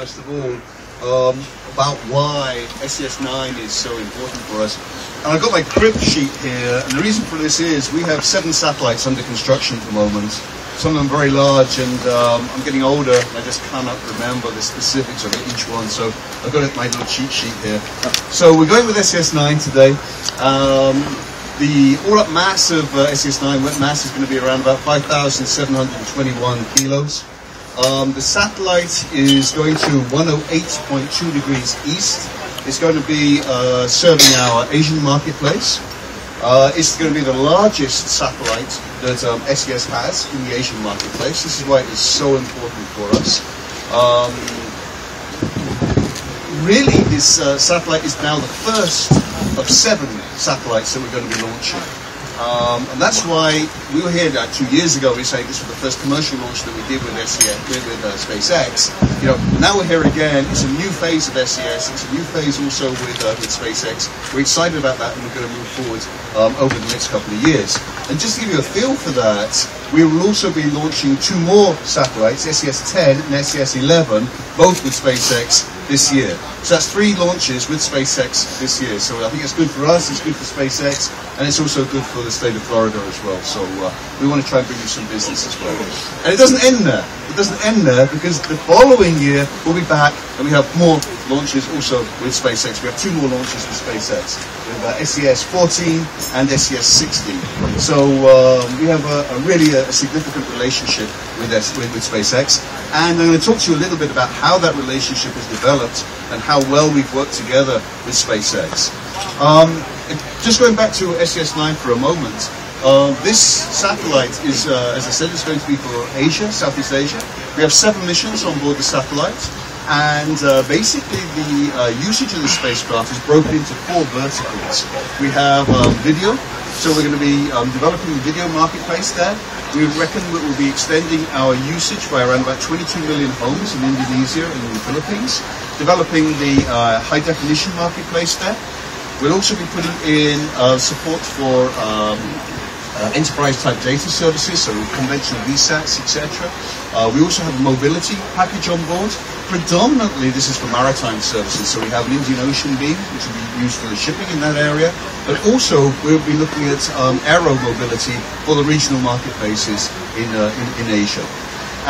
First of all, about why SES-9 is so important for us. And I've got my crib sheet here, and the reason for this is we have 7 satellites under construction at the moment. Some of them very large, and I'm getting older, and I just cannot remember the specifics of each one, so I've got my little cheat sheet here. So we're going with SES-9 today. The all-up mass of SES-9, wet mass, is going to be around about 5,721 kilos. The satellite is going to 108.2 degrees east. It's going to be serving our Asian marketplace. It's going to be the largest satellite that SES has in the Asian marketplace. This is why it is so important for us. Really, this satellite is now the first of 7 satellites that we're going to be launching. And that's why we were here 2 years ago. We say this was the first commercial launch that we did with SpaceX. Now we're here again. It's a new phase of SES. It's a new phase also with SpaceX. We're excited about that, and we're going to move forward over the next couple of years. And just to give you a feel for that, we will also be launching 2 more satellites, SES-10 and SES-11, both with SpaceX this year. So that's 3 launches with SpaceX this year. So I think it's good for us, it's good for SpaceX, and it's also good for the state of Florida as well. So we want to try and bring you some business as well. And it doesn't end there. It doesn't end there, because the following year we'll be back and we have more launches also with SpaceX. We have 2 more launches with SpaceX, with SES-14 and SES-16. So we have a really significant relationship with SpaceX. And I'm going to talk to you a little bit about how that relationship has developed and how well we've worked together with SpaceX. Just going back to SES-9 for a moment, this satellite is, as I said, it's going to be for Asia, Southeast Asia. We have 7 missions on board the satellite, and basically the usage of the spacecraft is broken into 4 verticals. We have video, so we're going to be developing the video marketplace there. We reckon that we'll be extending our usage by around about 22 million homes in Indonesia and in the Philippines, developing the high-definition marketplace there. We'll also be putting in support for enterprise-type data services, so conventional VSATs, etc. We also have a mobility package on board. Predominantly, this is for maritime services, so we have an Indian Ocean beam, which will be used for the shipping in that area, but also we'll be looking at aero mobility for the regional marketplaces in Asia.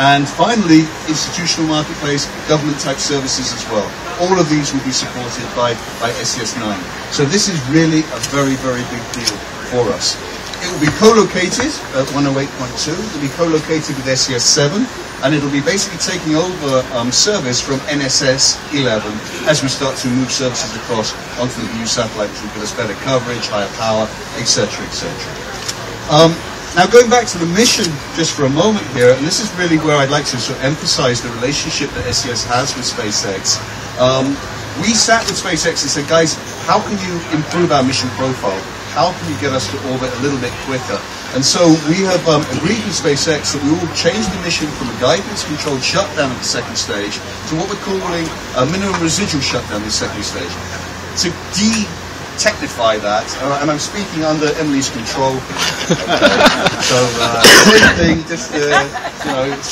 And finally, institutional marketplace, government-type services as well. All of these will be supported by SES-9. So this is really a very, very big deal for us. It will be co-located at 108.2. It will be co-located with SES-7, and it will be basically taking over service from NSS-11 as we start to move services across onto the new satellite, which will give us better coverage, higher power, etc., etc. Now, going back to the mission just for a moment here, and this is really where I'd like to sort of emphasize the relationship that SES has with SpaceX. We sat with SpaceX and said, guys, how can you improve our mission profile? How can you get us to orbit a little bit quicker? And so we have agreed with SpaceX that we will change the mission from a guidance-controlled shutdown at the 2nd stage to what we're calling a minimum residual shutdown at the 2nd stage. To de-technify that, and I'm speaking under Emily's control. Okay. So same thing, just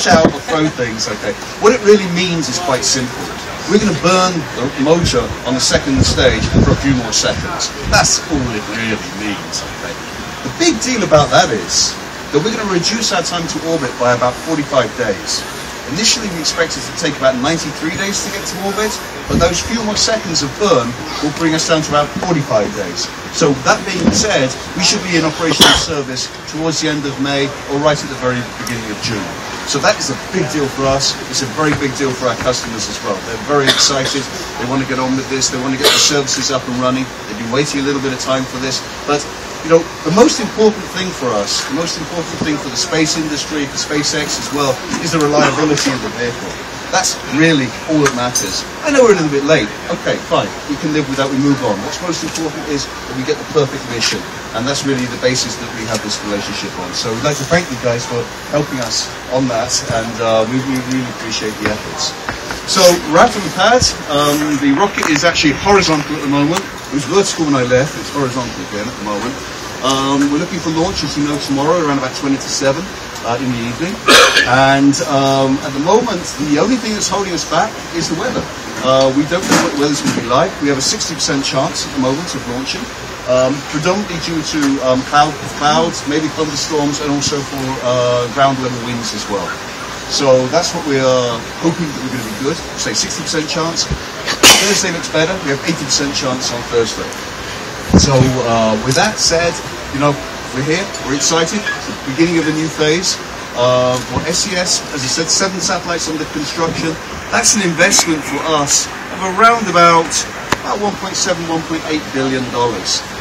shout or throw things. Okay. What it really means is quite simple. We're going to burn the motor on the 2nd stage for a few more seconds. That's all it really means. Okay. The big deal about that is that we're going to reduce our time to orbit by about 45 days. Initially, we expected to take about 93 days to get to orbit, but those few more seconds of burn will bring us down to about 45 days. So that being said, we should be in operational service towards the end of May or right at the very beginning of June. So that is a big deal for us. It's a very big deal for our customers as well. They're very excited. They want to get on with this. They want to get the services up and running. They've been waiting a little bit of time for this. But, the most important thing for us, the most important thing for the space industry, for SpaceX as well, is the reliability of the vehicle. That's really all that matters. I know we're a little bit late. Okay, fine. We can live with that. We move on. What's most important is that we get the perfect mission. And that's really the basis that we have this relationship on. So we'd like to thank you guys for helping us on that. And we really appreciate the efforts. So we're out on the pad. The rocket is actually horizontal at the moment. It was vertical when I left. It's horizontal again at the moment. We're looking for launch, as you know, tomorrow around about 20 to 7. in the evening. And at the moment, the only thing that's holding us back is the weather. We don't know what the weather's going to be like. We have a 60% chance at the moment of launching, predominantly due to clouds, maybe thunderstorms, and also for ground level winds as well. So that's what we're hoping that we're going to be good. Say 60% chance. Thursday looks better. We have 80% chance on Thursday. So with that said, you know, we're here. We're excited. It's the beginning of a new phase. For SES, as I said, 7 satellites under construction. That's an investment for us of around about $1.7, $1.8 billion.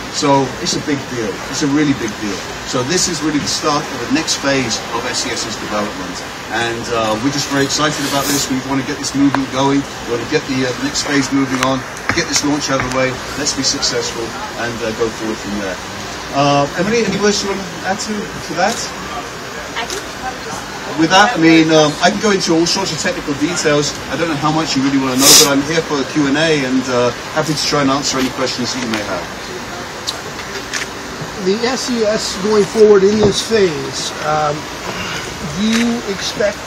So it's a big deal. It's a really big deal. So this is really the start of the next phase of SES's development. And we're just very excited about this. We want to get this movement going. We want to get the next phase moving on, get this launch out of the way. Let's be successful and go forward from there. Emily, any words you want to add to that? With that, I mean, I can go into all sorts of technical details. I don't know how much you really want to know, but I'm here for a Q&A and happy to try and answer any questions that you may have. The SES going forward in this phase, do you expect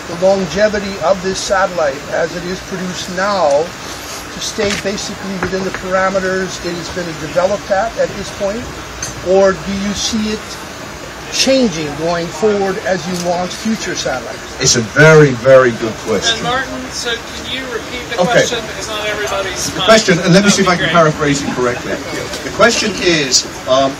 the longevity of this satellite as it is produced now to stay basically within the parameters it has been developed at this point? Or do you see it changing going forward as you launch future satellites? It's a very, very good question. And Martin, so can you repeat the question? Because not everybody's... The question, and let me see if I can paraphrase it correctly. The question is,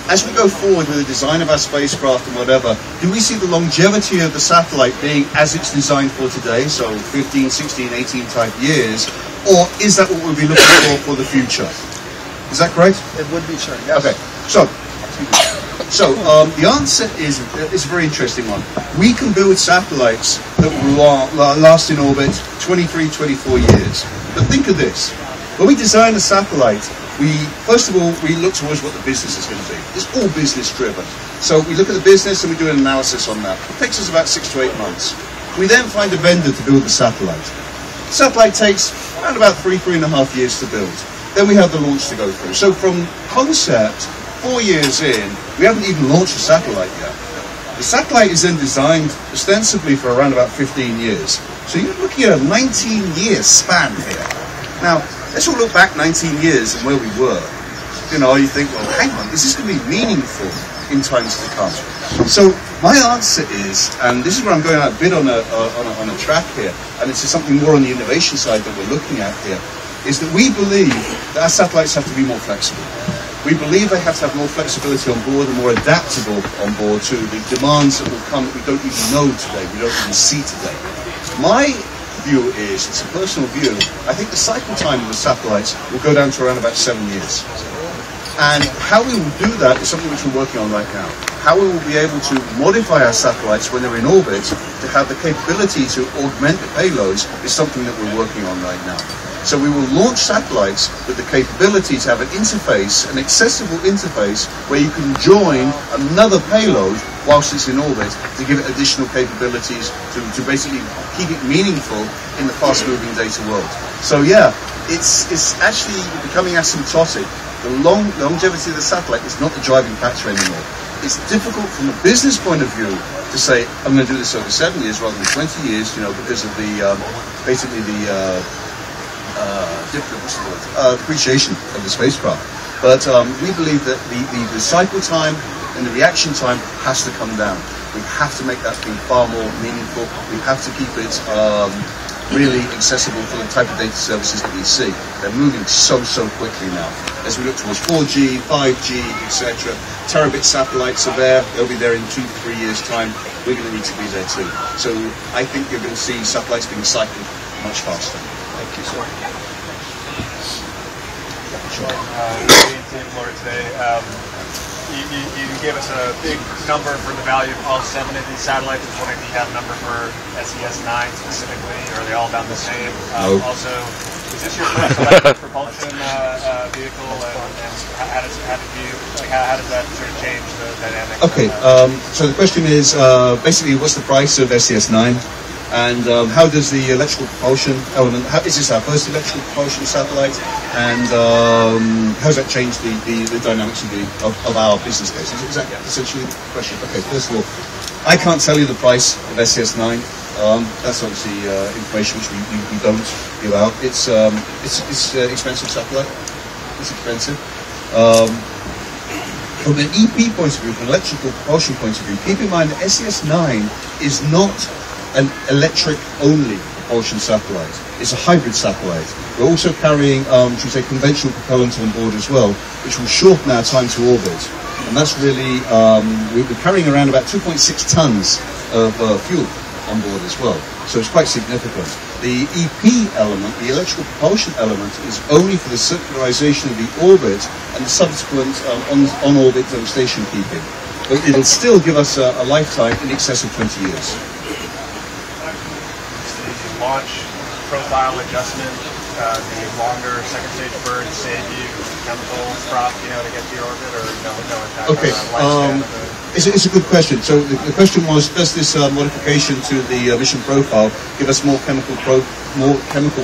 as we go forward with the design of our spacecraft and whatever, do we see the longevity of the satellite being as it's designed for today, so 15, 16, 18 type years, or is that what we'll be looking for the future? Is that correct? It would be, sir, yes. Okay, so the answer is a very interesting one. We can build satellites that will last in orbit 23, 24 years. But think of this. When we design a satellite, first of all, we look towards what the business is going to be. It's all business driven. So we look at the business and we do an analysis on that. It takes us about 6 to 8 months. We then find a vendor to build the satellite. The satellite takes around about 3.5 years to build. Then we have the launch to go through. So from concept, 4 years in, we haven't even launched a satellite yet. The satellite is then designed ostensibly for around about 15 years. So you're looking at a 19-year span here. Now, let's all look back 19 years and where we were. You know, you think, well, hang on, is this going to be meaningful in times to come? So my answer is, and this is where I'm going out a bit on a track here, and it's something more on the innovation side that we're looking at here, is that we believe that our satellites have to be more flexible. We believe they have to have more flexibility on board and more adaptable on board to the demands that will come that we don't even know today, we don't even see today. My view is, it's a personal view, I think the cycle time of the satellites will go down to around about 7 years. And how we will do that is something which we're working on right now. How we will be able to modify our satellites when they're in orbit to have the capability to augment the payloads is something that we're working on right now. So we will launch satellites with the capability to have an interface, an accessible interface, where you can join another payload whilst it's in orbit to give it additional capabilities to basically keep it meaningful in the fast-moving data world. So yeah, it's actually becoming asymptotic. The longevity of the satellite is not the driving factor anymore. It's difficult from a business point of view to say, I'm going to do this over 7 years rather than 20 years, you know, because of the, basically the, depreciation of the spacecraft. But we believe that the cycle time and the reaction time has to come down. We have to make that thing far more meaningful. We have to keep it really accessible for the type of data services that we see. They're moving so quickly now. As we look towards 4G, 5G, etc. Terabit satellites are there. They'll be there in 2 to 3 years' time. We're going to need to be there too. So I think you're going to see satellites being cycled much faster. Thank you, sir. Sure. Today, you gave us a big number for the value of all 7 of these satellites. I was wondering if you have a number for SES-9 specifically, or are they all about the same? No. Also, is this your first electric propulsion vehicle, and how does that sort of change the dynamic? Okay, so the question is basically what's the price of SES-9? And how does the electrical propulsion element, is this our first electrical propulsion satellite? And how does that change the dynamics of our business case? Is that essentially the question? Okay, first of all, I can't tell you the price of SES-9. That's obviously information which we don't give out. It's expensive satellite. It's expensive. From an EP point of view, from an electrical propulsion point of view, keep in mind that SES-9 is not an electric-only propulsion satellite. It's a hybrid satellite. We're also carrying, should we say, conventional propellant on board as well, which will shorten our time to orbit. And that's really, we're carrying around about 2.6 tons of fuel on board as well. So it's quite significant. The EP element, the electrical propulsion element, is only for the circularization of the orbit and the subsequent on-orbit devastation keeping. But it'll still give us a lifetime in excess of 20 years. Launch profile adjustment, the longer second stage burn save you chemical prop, to get to your orbit, or no impact Okay. on the lifespan? It's a good question. So the question was, does this modification to the mission profile give us more chemical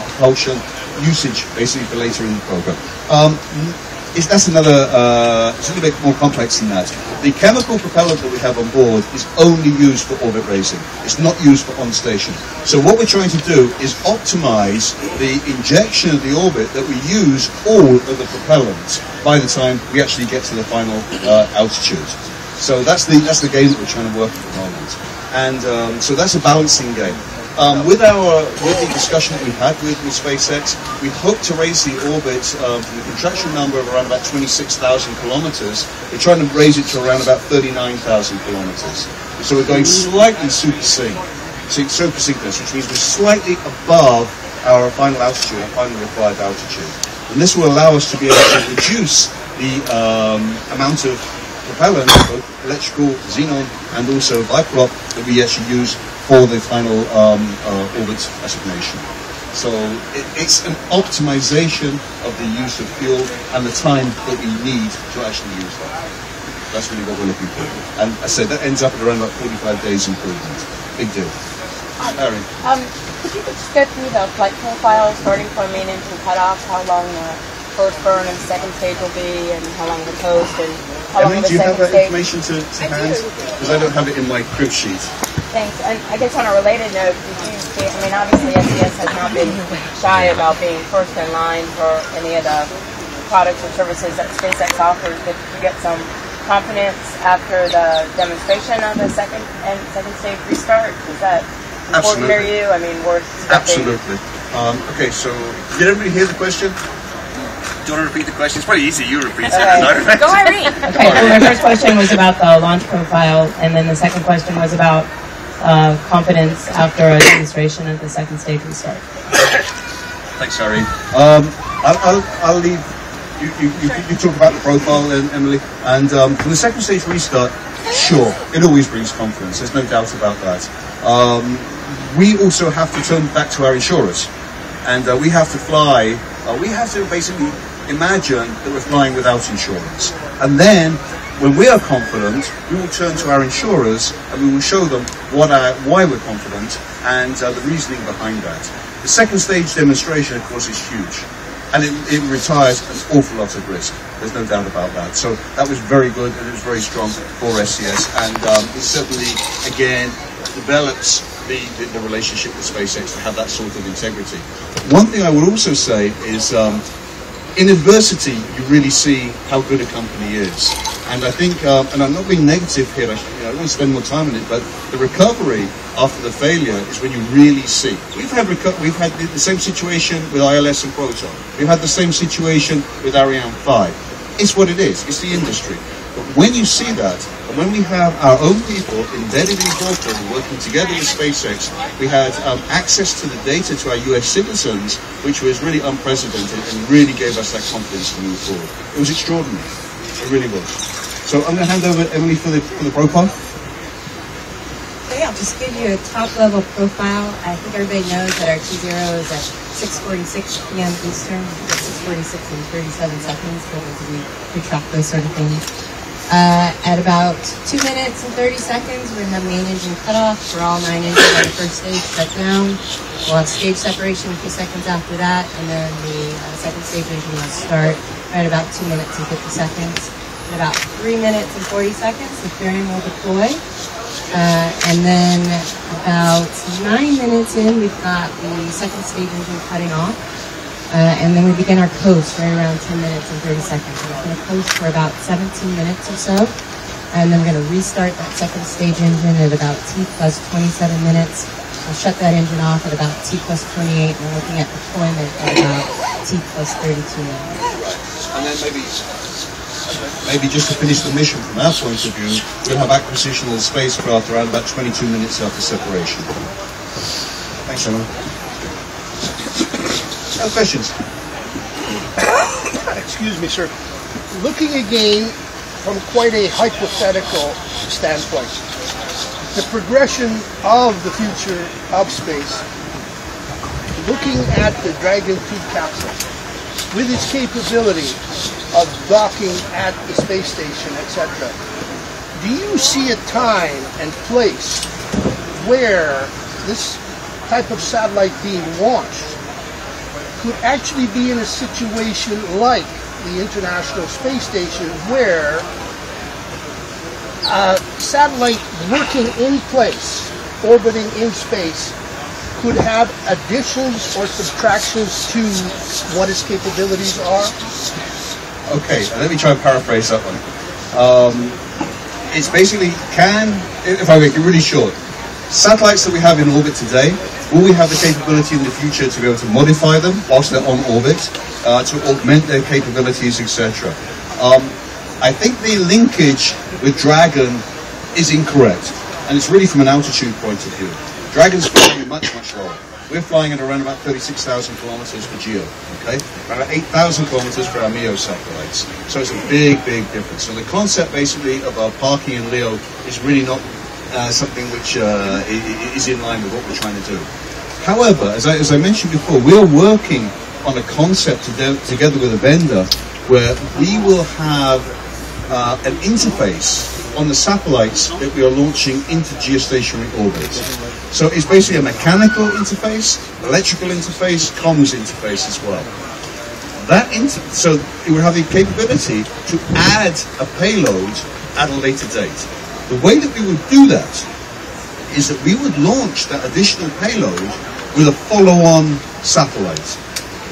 propulsion usage, basically, for later in the program? That's another, it's a little bit more complex than that. The chemical propellant that we have on board is only used for orbit raising. It's not used for on-station. So what we're trying to do is optimize the injection of the orbit that we use all of the propellants by the time we actually get to the final altitude. So that's the game that we're trying to work at the moment. And so that's a balancing game. With the discussion that we had with SpaceX, we hope to raise the orbit from the contractual number of around about 26,000 kilometers. We're trying to raise it to around about 39,000 kilometers. So we're going slightly supersynchronous, which means we're slightly above our final altitude, our final required altitude. And this will allow us to be able to reduce the amount of propellant, both electrical, xenon, and also biprop, that we actually use for the final orbit assignation. So it's an optimization of the use of fuel and the time that we need to actually use that. That's really what we're looking for. And I said that ends up at around about 45 days improvement. Big deal. Harry. Could you just go through the flight profile starting from main engine cutoff, how long the first burn and second stage will be, and how long the post, and how long the do you have second that stage? information to hand? Because I don't have it in my crib sheet. Thanks. And I guess on a related note, obviously SES has not been shy about being first in line for any of the products or services that SpaceX offers. Did you get some confidence after the demonstration of the second stage restart? Is that important for you? We're expecting... Absolutely. Okay, so did everybody hear the question? Do you want to repeat the question? It's pretty easy. You repeat it. Go Irene. Okay, well, the first question was about the launch profile, and then the second question was about confidence after a demonstration of the second stage restart. Thanks, Harry. I'll leave. You talk about the profile, Emily, and for the second stage restart, sure, it always brings confidence. There's no doubt about that. We also have to turn back to our insurers, and we have to fly. We have to basically imagine that we're flying without insurance, and then when we are confident, we will turn to our insurers and we will show them why we're confident and the reasoning behind that. The second stage demonstration, of course, is huge, and it retires an awful lot of risk. There's no doubt about that. So that was very good, and it was very strong for SES, and it certainly, again, develops the relationship with SpaceX to have that sort of integrity. One thing I would also say is, in adversity, you really see how good a company is. And I think, and I'm not being negative here, I don't want to spend more time on it, but the recovery after the failure is when you really see. We've had the same situation with ILS and Proton. We've had the same situation with Ariane 5. It's what it is. It's the industry. But when you see that, and when we have our own people embedded in Falcon working together with SpaceX, we had access to the data to our US citizens, which was really unprecedented and really gave us that confidence to move forward. It was extraordinary. It really was. So I'm going to hand over Emily for the profile. Okay, I'll just give you a top-level profile. I think everybody knows that our T0 is at 6:46 p.m. Eastern, 6:46 and 37 seconds, so we track those sort of things. At about 2 minutes and 30 seconds, we're going to have main engine cutoff for all 9 engines on the first stage shut down. We'll have stage separation a few seconds after that, and then the second stage engine will start at about 2 minutes and 50 seconds. In about 3 minutes and 40 seconds, the fairing will deploy. And then about 9 minutes in, we've got the second stage engine cutting off. And then we begin our coast right around 10 minutes and 30 seconds. We're going to coast for about 17 minutes or so. And then we're going to restart that second stage engine at about T plus 27 minutes. We'll shut that engine off at about T plus 28. And we're looking at deployment at about T plus 32 minutes. And then maybe just to finish the mission from our point of view, we'll have acquisition of the spacecraft around about 22 minutes after separation. Thanks, Emma. No questions? Excuse me, sir. Looking again from quite a hypothetical standpoint, the progression of the future of space, looking at the Dragon 2 capsule, with its capability of docking at the space station, etc., do you see a time and place where this type of satellite being launched could actually be in a situation like the International Space Station, where a satellite working in place, orbiting in space, could have additions or subtractions to what its capabilities are? Okay, let me try and paraphrase that one. It's basically, if I make it really short, satellites that we have in orbit today, will we have the capability in the future to be able to modify them whilst they're on orbit, to augment their capabilities, etc.? I think the linkage with Dragon is incorrect, and it's really from an altitude point of view. Dragon's flying much, much lower. We're flying at around about 36,000 kilometers for GEO, okay? Around 8,000 kilometers for our MEO satellites. So it's a big, big difference. So the concept basically of our parking in LEO is really not something which is in line with what we're trying to do. However, as I mentioned before, we're working on a concept together with a vendor where we will have an interface on the satellites that we are launching into geostationary orbit. So it's basically a mechanical interface, electrical interface, comms interface as well. So it will have the capability to add a payload at a later date. The way that we would do that is that we would launch that additional payload with a follow-on satellite.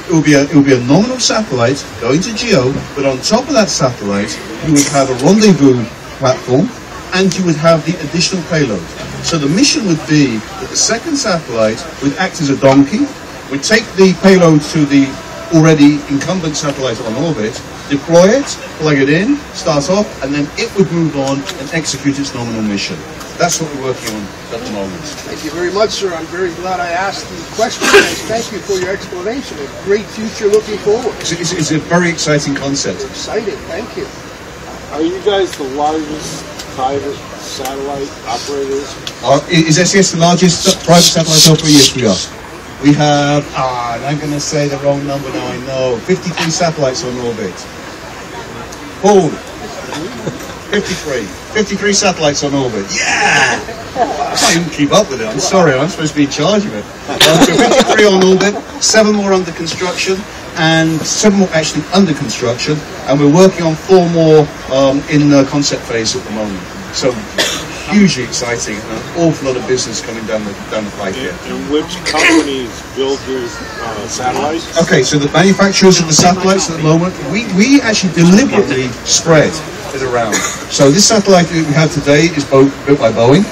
It will be a nominal satellite going to GEO, but on top of that satellite, you would have a rendezvous platform, and you would have the additional payload. So the mission would be that the second satellite would act as a donkey, would take the payload to the already incumbent satellite on orbit, deploy it, plug it in, start off, and then it would move on and execute its nominal mission. That's what we're working on at the moment. Thank you very much, sir. I'm very glad I asked the question, and thank you for your explanation. A great future looking forward. It's a very exciting concept. Exciting, thank you. Are you guys the largest private satellite operators? Is SES the largest private satellite operator? Yes, we are. We have, and I'm going to say the wrong number now, I know, 53 satellites on orbit. Paul, 53 satellites on orbit. Yeah! I can't even keep up with it, I'm sorry, I'm supposed to be in charge of it. So 53 on orbit, 7 more under construction, and 7 more actually under construction, and we're working on 4 more in the concept phase at the moment. So hugely exciting, and an awful lot of business coming down the pipe here. And which companies build these satellites? Okay, so the manufacturers of the satellites at the moment, we actually deliberately spread it around. So this satellite that we have today is built by Boeing.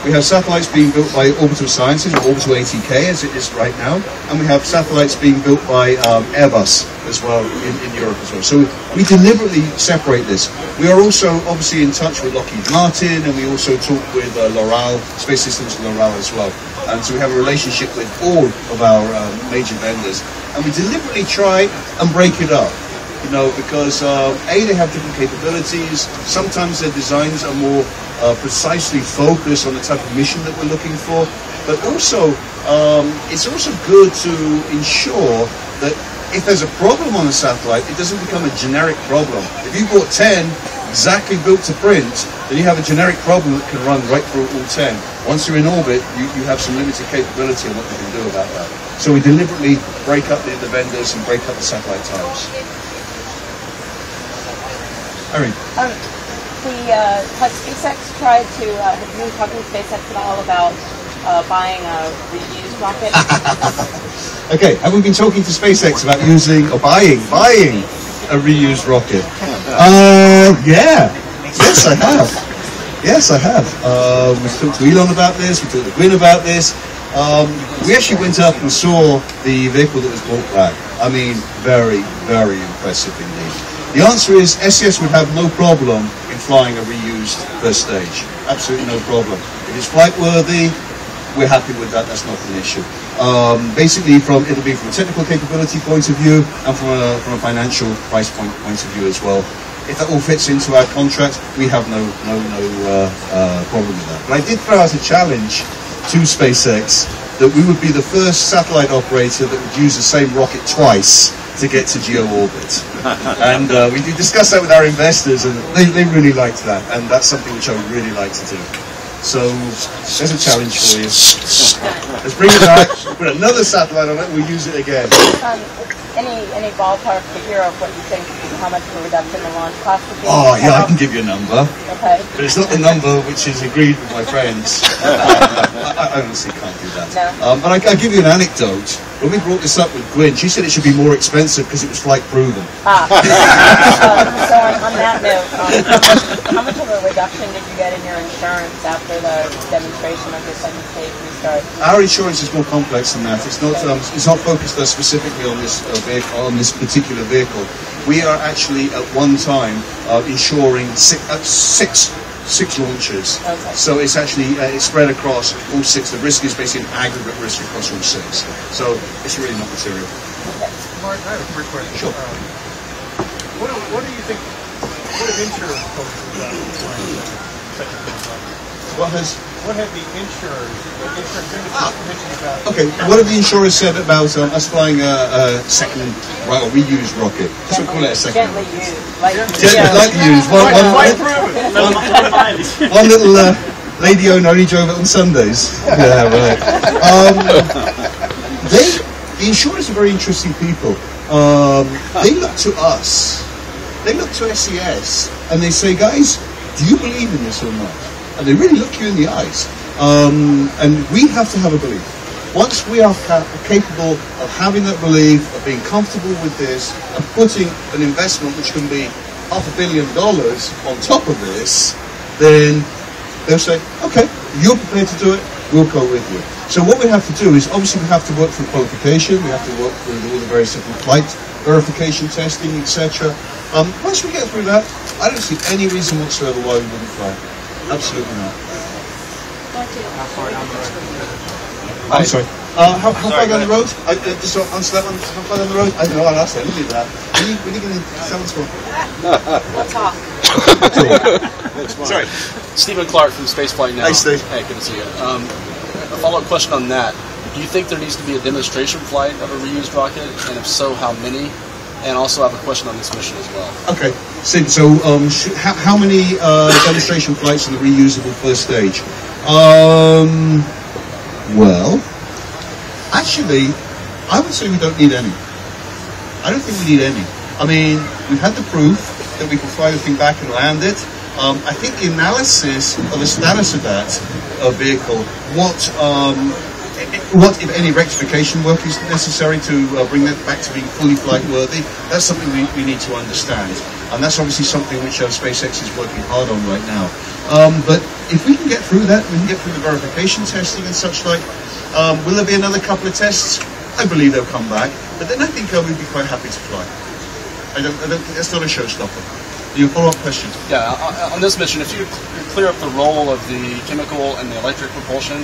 We have satellites being built by Orbital Sciences, or Orbital ATK as it is right now, and we have satellites being built by Airbus as well in Europe as well. So we deliberately separate this. We are also obviously in touch with Lockheed Martin, and we also talk with Loral, Space Systems and Loral as well. And so we have a relationship with all of our major vendors, and we deliberately try and break it up. You know, because they have different capabilities. Sometimes their designs are more precisely focused on the type of mission that we're looking for. But also, it's also good to ensure that if there's a problem on a satellite, it doesn't become a generic problem. If you bought 10 exactly built to print, then you have a generic problem that can run right through all 10. Once you're in orbit, you have some limited capability on what you can do about that. So we deliberately break up the vendors and break up the satellite types. Irene. Has SpaceX tried to, have you been talking to SpaceX at all about buying a reused rocket? Okay, have we been talking to SpaceX about using or buying a reused rocket? Yeah. Yes, I have. Yes, I have. We talked to Elon about this. We talked to Gwyn about this. We actually went up and saw the vehicle that was brought back. I mean, very, very impressive indeed. The answer is SES would have no problem in flying a reused first stage. Absolutely no problem. If it's flight worthy, we're happy with that. That's not an issue. Basically, it'll be from a technical capability point of view and from a financial price point of view as well. If that all fits into our contract, we have no problem with that. But I did throw out a challenge to SpaceX that we would be the first satellite operator that would use the same rocket twice to get to geo orbit. And we did discuss that with our investors, and they really liked that, and that's something which I would really like to do. So there's a challenge for you. Let's bring it back, put another satellite on it, we'll use it again. Any ballpark figure of what you think, how much of a reduction in launch cost would be? Oh yeah, I can give you a number. Okay. But it's not the number which is agreed with my friends. I honestly can't do that. No. And I'll give you an anecdote. When we brought this up with Gwyn, she said it should be more expensive because it was flight proven. So on that note, how much of a reduction did you get in your insurance after the demonstration of the second stage restart? Our insurance is more complex than that. It's not focused specifically on this vehicle, on this particular vehicle. We are actually at one time insuring six launches. Okay. So it's actually it's spread across all six. The risk is basically an aggregate risk across all six. So it's really not material. Okay. Mark, I have a quick question. Sure. What do you think? What have insurers told you about? What have the insurance industry mentioned about? Okay, what have the insurers said about us flying a second reused rocket? Just we'll call it a second. Gently used. Lightly used. One little lady owner only drove it on Sundays. Yeah, right. The insurers are very interesting people. They look to us. They look to SES and they say, guys, do you believe in this or not? And they really look you in the eyes. And we have to have a belief. Once we are capable of having that belief, of being comfortable with this, and putting an investment which can be $500 million on top of this, then they'll say, okay, you're prepared to do it, we'll go with you. So what we have to do is, obviously we have to work through qualification, we have to work through all the very simple flight verification testing, etc. Once we get through that, I don't see any reason whatsoever why we wouldn't fly. Absolutely not. I'm sorry. How far down the road? Just to answer that one. How far down the road? I don't know. I'll ask that. Look at that. When are you going to tell us for? We'll talk. Sorry. Stephen Clark from Spaceflight Now. Hey, Steve. Hey, good to see you. A follow-up question on that. Do you think there needs to be a demonstration flight of a reused rocket? And if so, how many? And also I have a question on this mission as well. Okay. Steve, so how many demonstration flights in the reusable first stage? Well, actually, I would say we don't need any. I don't think we need any. I mean, we've had the proof that we can fly the thing back and land it. I think the analysis of the status of that vehicle, what, if any, rectification work is necessary to bring that back to being fully flight worthy, that's something we need to understand. And that's obviously something which SpaceX is working hard on right now. But if we can get through that, we can get through the verification testing and such like, will there be another couple of tests? I believe they'll come back. But then I think we'd be quite happy to fly. I don't think that's not a showstopper. Your follow-up question? Yeah, on this mission, if you clear up the role of the chemical and the electric propulsion,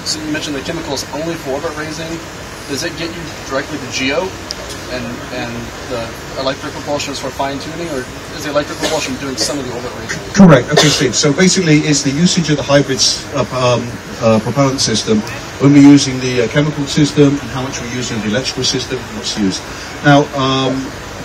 so you mentioned the chemical is only for orbit raising. Does it get you directly to GEO, and the electric propulsion is for fine-tuning, or is the electric propulsion doing some of the orbit raising? Correct. Okay, Steve. So basically, it's the usage of the hybrids propellant system when we're using the chemical system, and how much we're using the electrical system, and what's used. Now,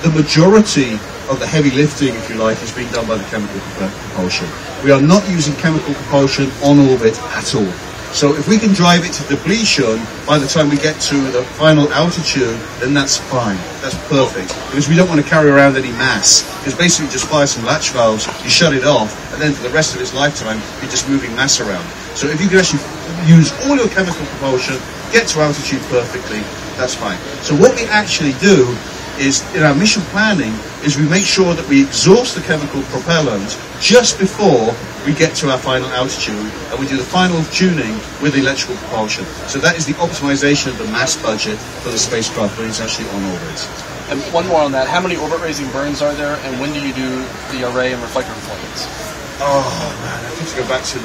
the majority of the heavy lifting, if you like, is being done by the chemical propulsion. We are not using chemical propulsion on orbit at all. So if we can drive it to depletion by the time we get to the final altitude, then that's fine. That's perfect. Because we don't want to carry around any mass. Because basically just fire some latch valves, you shut it off, and then for the rest of its lifetime, you're just moving mass around. So if you can actually use all your chemical propulsion, get to altitude perfectly, that's fine. So what we actually do is, in our mission planning, is we make sure that we exhaust the chemical propellant just before we get to our final altitude, and we do the final tuning with the electrical propulsion. So that is the optimization of the mass budget for the spacecraft when it's actually on orbit. And one more on that, how many orbit-raising burns are there, and when do you do the array and reflector deployments? Oh man, I have to go back to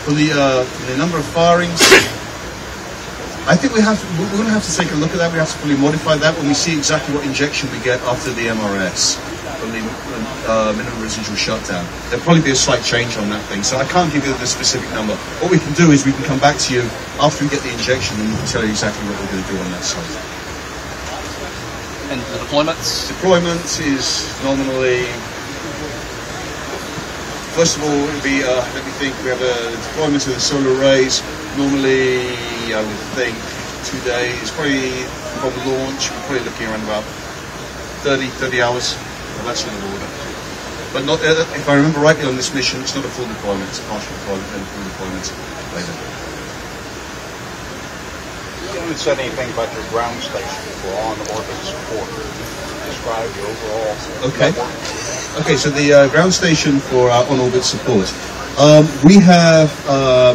for the number of firings. I think we're going to have to take a look at that. We have to fully modify that when we see exactly what injection we get after the MRS from the minimum residual shutdown. There'll probably be a slight change on that thing, so I can't give you the specific number. What we can do is we can come back to you after we get the injection and we can tell you exactly what we're going to do on that site. And the deployments? Deployment is nominally, first of all, it would be, let me think, we have a deployment of the solar arrays. Normally, I would think 2 days, probably from launch, we're probably looking around about 30 hours of that sort of order. But not, if I remember rightly on this mission, it's not a full deployment, it's a partial deployment and full deployment later. You haven't said anything about your ground station for on-orbit support. Describe the overall network. Okay, so the ground station for our on-orbit support. We have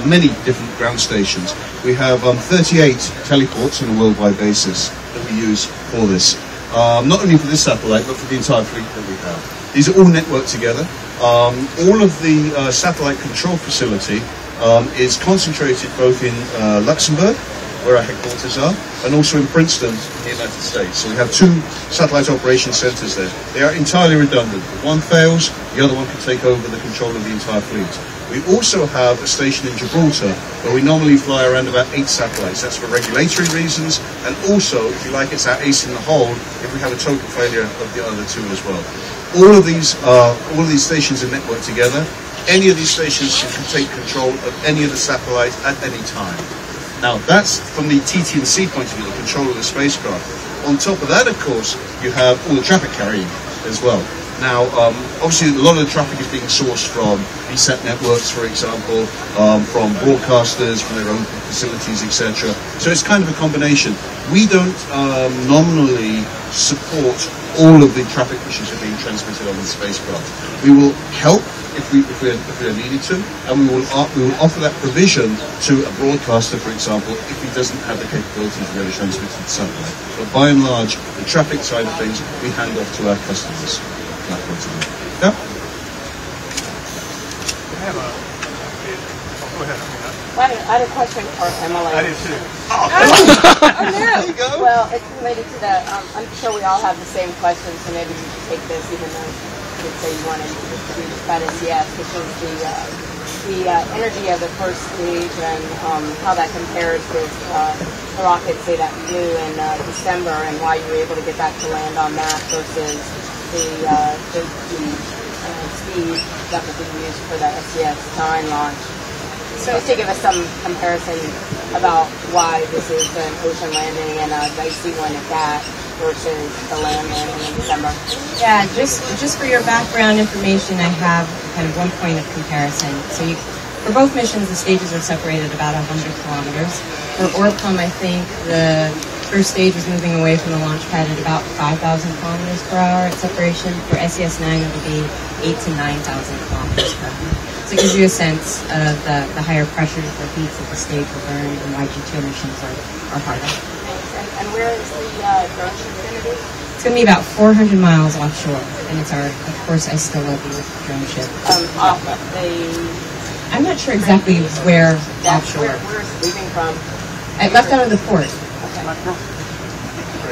many different ground stations. We have 38 teleports on a worldwide basis that we use for this. Not only for this satellite, but for the entire fleet that we have. These are all networked together. All of the satellite control facility is concentrated both in Luxembourg, where our headquarters are, and also in Princeton, in the United States. So we have 2 satellite operation centers there. They are entirely redundant. If one fails, the other one can take over the control of the entire fleet. We also have a station in Gibraltar, where we normally fly around about 8 satellites. That's for regulatory reasons, and also, if you like, it's our ace in the hole if we have a total failure of the other 2 as well. All of these stations are networked together. Any of these stations can take control of any of the satellites at any time. Now, that's from the TT&C point of view, the control of the spacecraft. On top of that, of course, you have all the traffic carrying as well. Now, obviously, a lot of the traffic is being sourced from VSAT networks, for example, from broadcasters, from their own facilities, etc. So it's kind of a combination. We don't nominally support all of the traffic which is being transmitted on the spacecraft. We will help if we are needed to, and we will offer that provision to a broadcaster, for example, if he doesn't have the capability to be able to transmit to the satellite. But by and large, the traffic side of things we hand off to our customers. That point of view. Yeah. Go ahead. I had a question for Emily. I did too. Oh no! There you go. Well, it's related to the. I'm sure we all have the same question, so maybe you can take this, even though you could say you wanted to do this about SES, which is the energy of the first stage and how that compares with the rocket, say, that you flew in December, and why you were able to get back to land on that versus the speed that was being used for the SES-9 launch. So just to give us some comparison about why this is an ocean landing and a dicey one at that versus the land landing in December. Yeah, just for your background information, I have kind of one point of comparison. So for both missions, the stages are separated about 100 kilometers. For ORBCOMM, I think the first stage was moving away from the launch pad at about 5,000 kilometers per hour at separation. For SES-9, it will be 8,000 to 9,000 kilometers per hour. So it gives you a sense of the higher pressures or heats that the stage will burn and why G2 missions are harder. And where is the drone ship going to be? It's going to be about 400 miles offshore, and it's our, of course, I Still Love You drone ship. Off of the... I'm not sure exactly where offshore. Where is it leaving from? I left out of the port.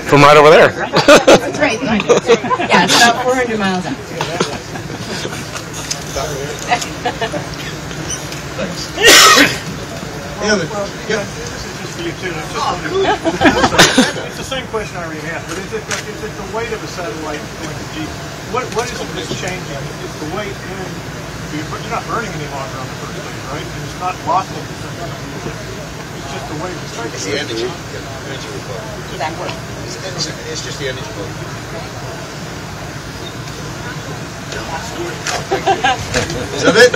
From right over there. That's right. Yeah, it's about 400 miles out. Thanks. This is just for you too. It's the same question I already asked, but is it the weight of a satellite going to G? What is it that's changing? Is the weight in but you're not burning any longer on the first stage, right? And it's not lost any percentage. It's just the way the strike. It's the energy required. That works. It's just the energy required. Is that it?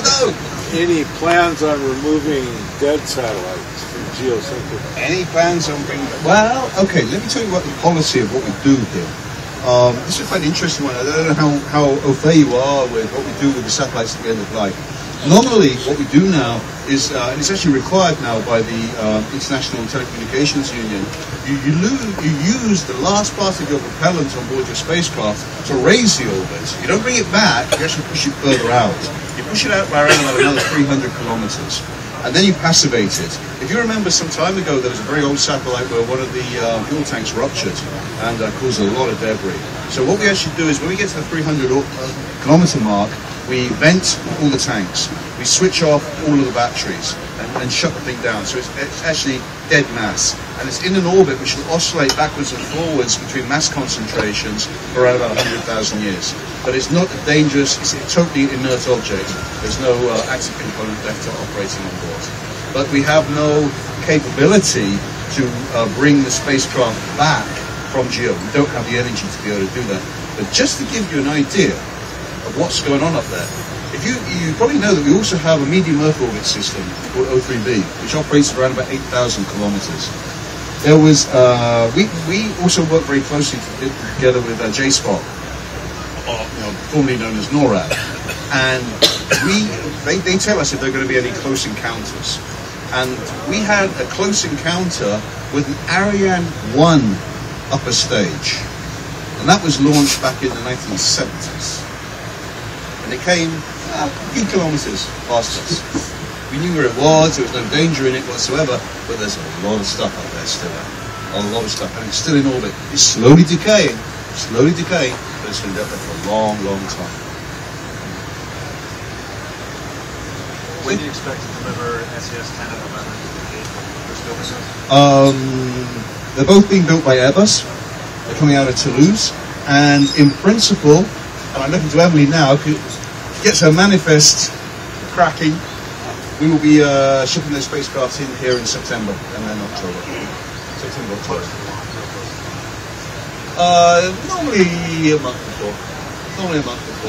No. Any plans on removing dead satellites from geocentric? Any plans on bringing? Well, okay. Let me tell you what the policy of what we do here. This is quite an interesting one. I don't know how au fait you are with what we do with the satellites at the end of life. Normally, what we do now is, and it's actually required now by the International Telecommunications Union, you use the last part of your propellant on board your spacecraft to raise the orbit. You don't bring it back, you actually push it further out. You push it out by around about another 300 kilometers. And then you passivate it. If you remember some time ago, there was a very old satellite where one of the fuel tanks ruptured and caused a lot of debris. So what we actually do is when we get to the 300 kilometer mark, we vent all the tanks, we switch off all of the batteries and shut the thing down. So it's actually dead mass. And it's in an orbit which will oscillate backwards and forwards between mass concentrations for around about 100,000 years. But it's not a dangerous, it's a totally inert object. There's no active component left operating on board. But we have no capability to bring the spacecraft back from geo. We don't have the energy to be able to do that. But just to give you an idea of what's going on up there, you probably know that we also have a medium Earth orbit system called O3b, which operates around about 8,000 kilometers. There was we also work very closely together with JSPOT, formerly known as NORAD, and they tell us if there are going to be any close encounters. And we had a close encounter with an Ariane 1 upper stage, and that was launched back in the 1970s. And it came a few kilometers past us. We knew where it was, there was no danger in it whatsoever, but there's a lot of stuff up there still. A lot of stuff, and it's still in orbit. It's slowly decaying, but it's been up there for a long, long time. When do you expect to deliver SES-9 and 11 to the They're both being built by Airbus. They're coming out of Toulouse, and in principle, and I'm looking to Emily now, who gets her manifest cracking, we will be shipping those spacecraft in here in September and then October. September, October. Normally a month before.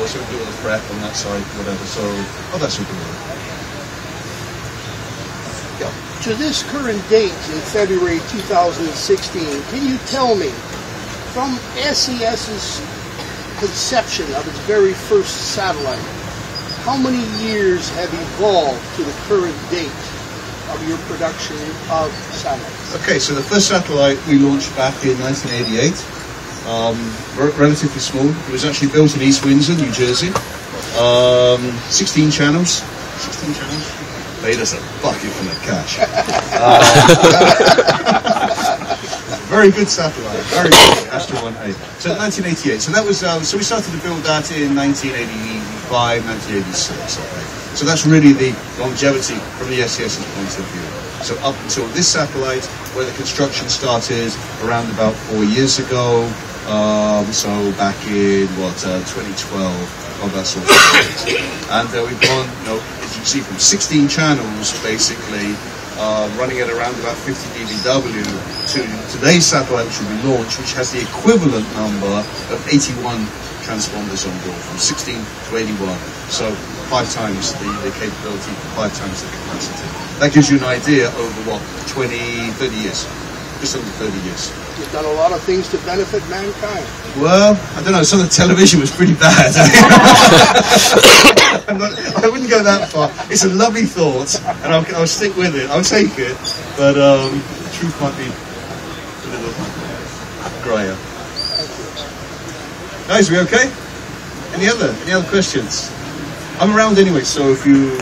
So we do all the prep on that side, whatever. So, that's super good. Yeah. To this current date in February 2016, can you tell me, from SES's conception of its very first satellite, how many years have evolved to the current date of your production of satellites? Okay, so the first satellite we launched back in 1988, relatively small. It was actually built in East Windsor, New Jersey. 16 channels. Paid us a bucket from the cash. Very good satellite, very good, Astro 1A. So 1988. So that was. So we started to build that in 1985, 1986. Okay. So that's really the longevity from the SES's point of view. So up until this satellite, where the construction started around about 4 years ago. So back in 2012, of that sort of thing. And we've gone, as you can see, from 16 channels basically. Running at around about 50 dBW to today's satellite which will be launched, which has the equivalent number of 81 transponders on board, from 16 to 81. So 5 times the capability, 5 times the capacity. That gives you an idea over 20, 30 years. Just under 30 years. You've done a lot of things to benefit mankind. Well, I don't know, some of the television was pretty bad. I wouldn't go that far. It's a lovely thought, and I'll stick with it. I'll take it, but the truth might be a little grayer. Guys, are we okay? Any other questions? I'm around anyway, so if you